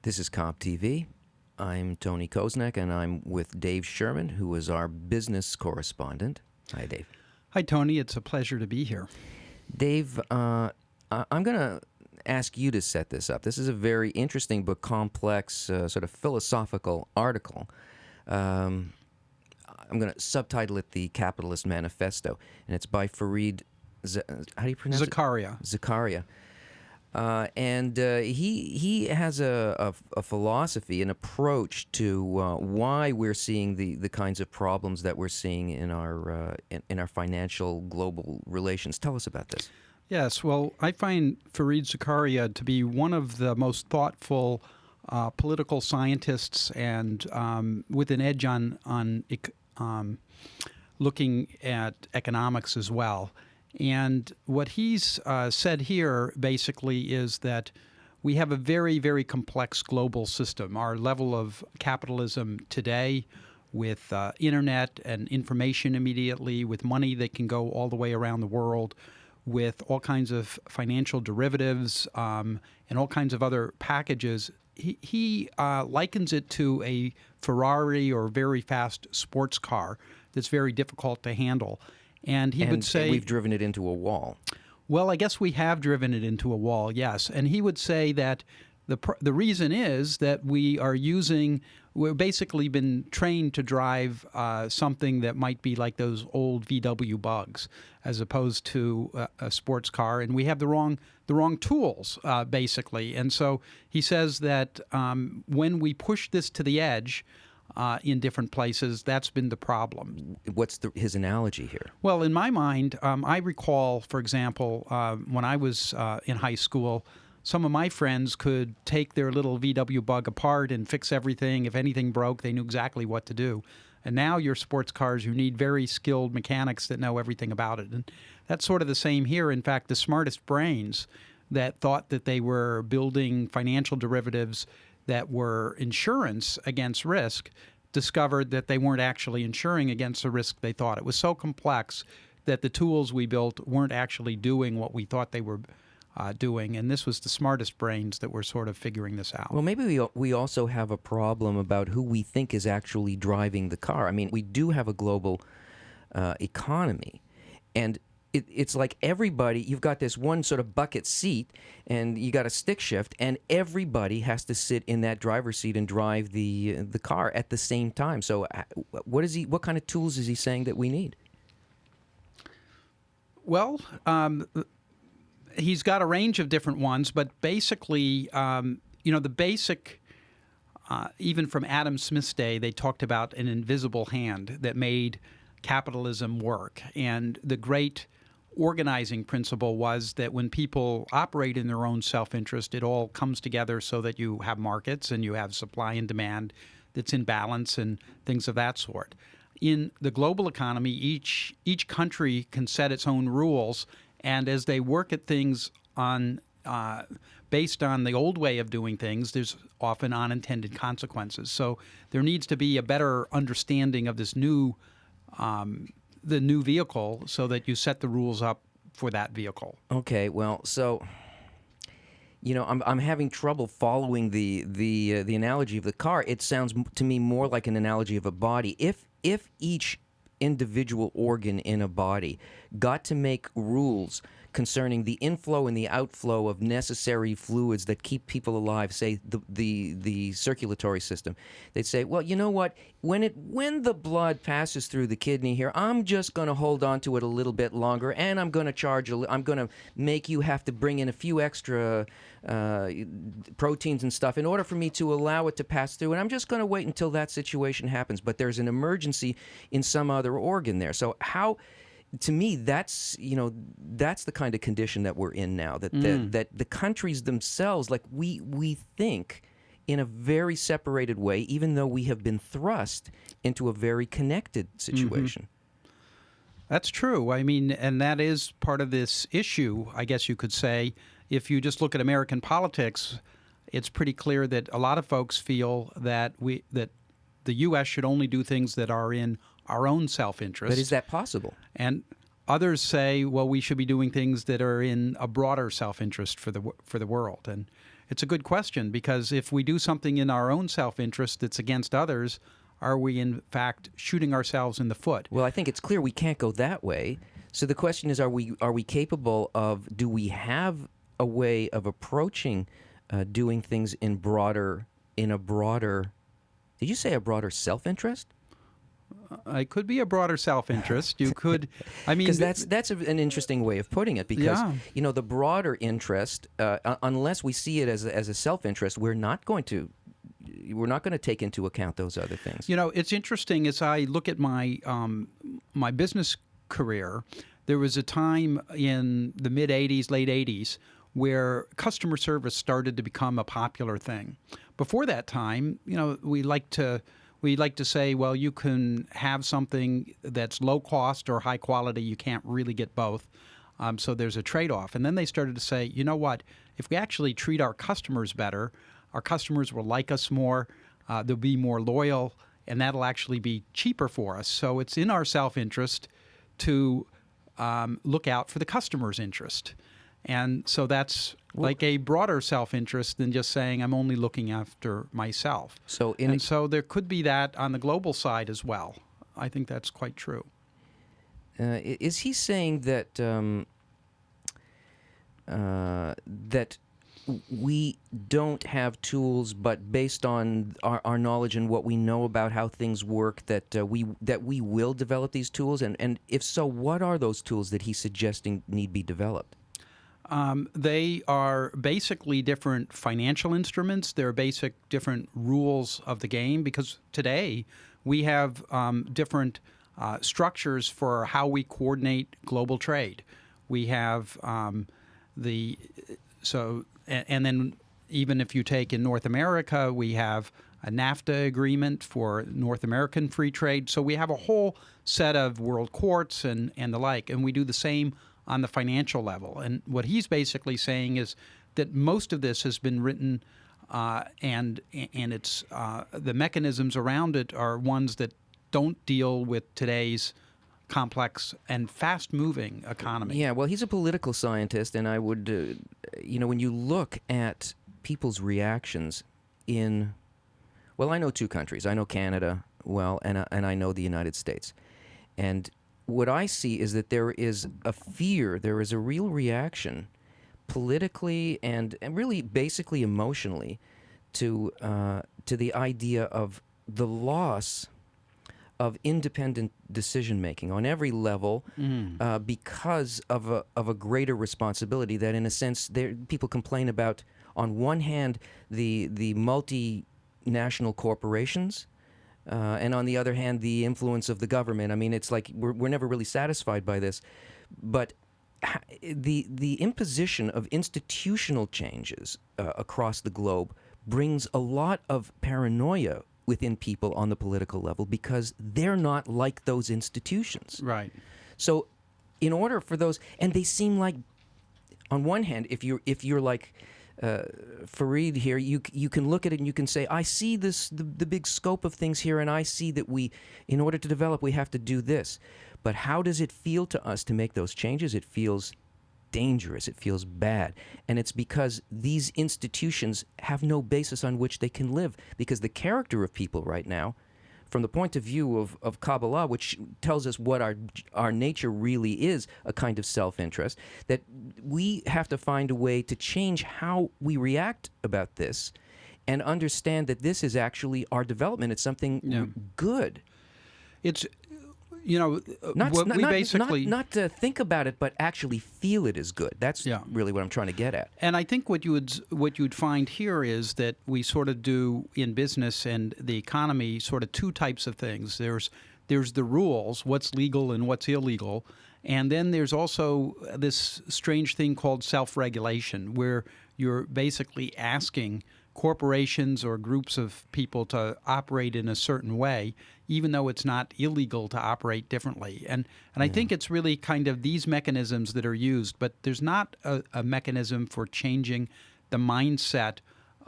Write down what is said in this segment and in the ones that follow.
This is Comp TV. I'm Tony Koznek, and I'm with Dave Sherman, who is our business correspondent. Hi, Dave. Hi, Tony. It's a pleasure to be here. Dave, I'm going to ask you to set this up. This is a very interesting but complex, sort of philosophical article. I'm going to subtitle it The Capitalist Manifesto, and it's by Fareed how do you pronounce Zakaria. it? Zakaria. And he has a philosophy, an approach to why we're seeing the kinds of problems that we're seeing in our financial global relations. Tell us about this. Yes, well, I find Fareed Zakaria to be one of the most thoughtful political scientists, and with an edge on looking at economics as well. And what he's said here basically is that we have a very, very complex global system. Our level of capitalism today, with internet and information immediately, with money that can go all the way around the world, with all kinds of financial derivatives and all kinds of other packages, he likens it to a Ferrari or very fast sports car that's very difficult to handle. And he would say, we've driven it into a wall. Well, I guess we have driven it into a wall, yes. And he would say that the reason is that we've basically been trained to drive something that might be like those old VW Bugs, as opposed to a sports car, and we have the wrong tools, basically. And so he says that when we push this to the edge, in different places, that's been the problem. What's his analogy here? Well, in my mind, I recall, for example, when I was in high school, some of my friends could take their little VW Bug apart and fix everything. If anything broke, they knew exactly what to do. And now your sports cars, you need very skilled mechanics that know everything about it. And that's sort of the same here. In fact, the smartest brains that thought that they were building financial derivatives that were insurance against risk discovered that they weren't actually insuring against the risk they thought. It was so complex that the tools we built weren't actually doing what we thought they were doing. And this was the smartest brains that were sort of figuring this out. Well, maybe we also have a problem about who we think is actually driving the car. I mean, we do have a global economy, and it's like everybody, you've got this one sort of bucket seat, and you got a stick shift, and everybody has to sit in that driver's seat and drive the car at the same time. So what kind of tools is he saying that we need? Well, he's got a range of different ones, but basically, the basic, even from Adam Smith's day, they talked about an invisible hand that made capitalism work. And the great organizing principle was that when people operate in their own self-interest, it all comes together so that you have markets and you have supply and demand that's in balance and things of that sort. In the global economy, each country can set its own rules, and as they work at things based on the old way of doing things, there's often unintended consequences. So there needs to be a better understanding of this the new vehicle, so that you set the rules up for that vehicle. Okay, well, so I'm having trouble following the analogy of the car. It sounds to me more like an analogy of a body. If each individual organ in a body got to make rules concerning the inflow and the outflow of necessary fluids that keep people alive, say the circulatory system, they'd say, well, you know what? When the blood passes through the kidney here, I'm just going to hold on to it a little bit longer, and I'm going to make you have to bring in a few extra proteins and stuff in order for me to allow it to pass through, and I'm just going to wait until that situation happens. But there's an emergency in some other organ there. So how? To me, that's the kind of condition that we're in now. That the countries themselves, like we think in a very separated way, even though we have been thrust into a very connected situation. Mm-hmm. That's true. I mean, and that is part of this issue, I guess you could say. If you just look at American politics, it's pretty clear that a lot of folks feel that the U.S. should only do things that are in our own self-interest. But is that possible? And others say, well, we should be doing things that are in a broader self-interest for the world. And it's a good question, because if we do something in our own self-interest that's against others, are we in fact shooting ourselves in the foot? Well, I think it's clear we can't go that way. So the question is, are we capable of? Do we have a way of approaching doing things in a broader? Did you say a broader self-interest? It could be a broader self-interest. You could, I mean, because that's an interesting way of putting it. Because yeah. the broader interest, unless we see it as a self-interest, we're not going to take into account those other things. It's interesting as I look at my my business career. There was a time in the mid '80s, late '80s, where customer service started to become a popular thing. Before that time, we like to say, well, you can have something that's low cost or high quality. You can't really get both. So there's a trade-off. And then they started to say, you know what? If we actually treat our customers better, our customers will like us more, they'll be more loyal, and that'll actually be cheaper for us. So it's in our self-interest to look out for the customer's interest. And so that's like a broader self-interest than just saying I'm only looking after myself. So there could be that on the global side as well. I think that's quite true. Is he saying that that we don't have tools, but based on our knowledge and what we know about how things work, that we will develop these tools? And if so, what are those tools that he's suggesting need be developed? They are basically different financial instruments. They're basic different rules of the game, because today we have different structures for how we coordinate global trade. We have and then even if you take in North America, we have a NAFTA agreement for North American free trade. So we have a whole set of world courts and the like, and we do the same on the financial level. And what he's basically saying is that most of this has been written, and it's the mechanisms around it are ones that don't deal with today's complex and fast-moving economy. Yeah, well, he's a political scientist, and I would, when you look at people's reactions I know two countries. I know Canada well, and I know the United States. And what I see is that there is a fear, there is a real reaction politically and really basically emotionally to the idea of the loss of independent decision-making on every level because of a greater responsibility that, in a sense, people complain about, on one hand, the multinational corporations, and on the other hand, the influence of the government. I mean, it's like we're never really satisfied by this. But the imposition of institutional changes across the globe brings a lot of paranoia within people on the political level, because they're not like those institutions. Right. So in order for those, and they seem like, on one hand, if you're like Fareed here, you can look at it and you can say, I see the big scope of things here, and I see that in order to develop, we have to do this. But how does it feel to us to make those changes? It feels dangerous. It feels bad. And it's because these institutions have no basis on which they can live, because the character of people right now, from the point of view of Kabbalah, which tells us what our nature really is, a kind of self-interest, that we have to find a way to change how we react about this and understand that this is actually our development. It's something good. It's, not to think about it, but actually feel it is good. That's really what I'm trying to get at. And I think what you'd find here is that we sort of do in business and the economy sort of two types of things. There's the rules, what's legal and what's illegal, and then there's also this strange thing called self-regulation, where you're basically asking corporations or groups of people to operate in a certain way, even though it's not illegal to operate differently. And I think it's really kind of these mechanisms that are used, but there's not a mechanism for changing the mindset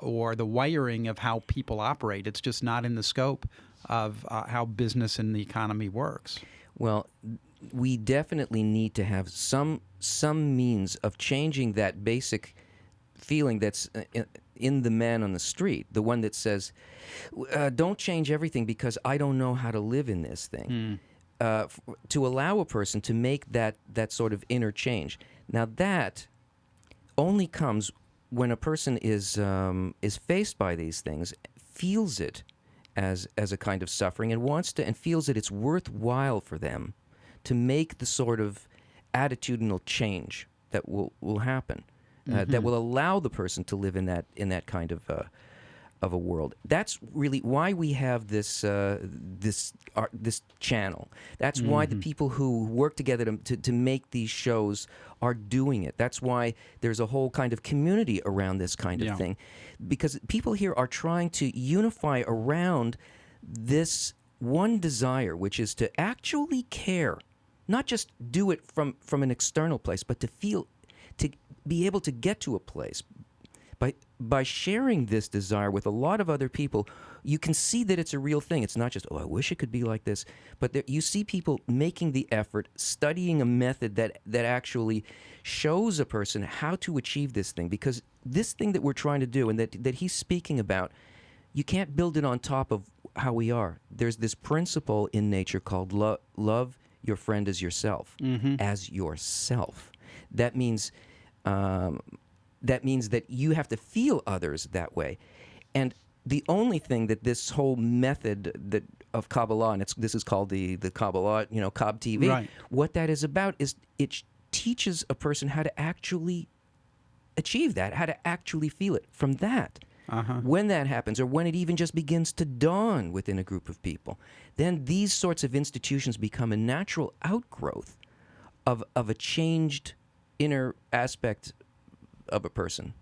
or the wiring of how people operate. It's just not in the scope of how business and the economy works. Well, we definitely need to have some means of changing that basic feeling that's in the man on the street, the one that says, don't change everything because I don't know how to live in this thing. To allow a person to make that sort of inner change. Now that only comes when a person is faced by these things, feels it as a kind of suffering, and wants to, and feels that it's worthwhile for them to make the sort of attitudinal change that will happen, that will allow the person to live in that kind of a world. That's really why we have this channel. That's why the people who work together to make these shows are doing it. That's why there's a whole kind of community around this kind of thing, because people here are trying to unify around this one desire, which is to actually care, not just do it from an external place, but to feel, to be able to get to a place. By sharing this desire with a lot of other people, you can see that it's a real thing. It's not just, oh, I wish it could be like this. But you see people making the effort, studying a method that actually shows a person how to achieve this thing. Because this thing that we're trying to do and that he's speaking about, you can't build it on top of how we are. There's this principle in nature called love your friend as yourself, as yourself. That means that you have to feel others that way. And the only thing that this whole method of Kabbalah, and this is called the Kabbalah, Kab TV, right. What that is about is it teaches a person how to actually achieve that, how to actually feel it. From that, when that happens, or when it even just begins to dawn within a group of people, then these sorts of institutions become a natural outgrowth of a changed inner aspect of a person.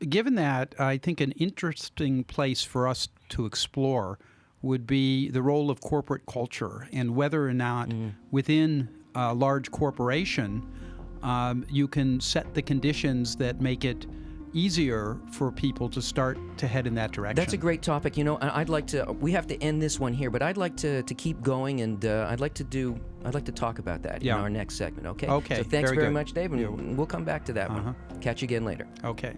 Given that, I think an interesting place for us to explore would be the role of corporate culture and whether or not within a large corporation you can set the conditions that make it easier for people to start to head in that direction. That's a great topic. I'd like to. We have to end this one here, but I'd like to keep going, and I'd like to talk about that in our next segment. Okay. Okay. So thanks very good. much, Dave, and we'll come back to that one. Catch you again later. Okay.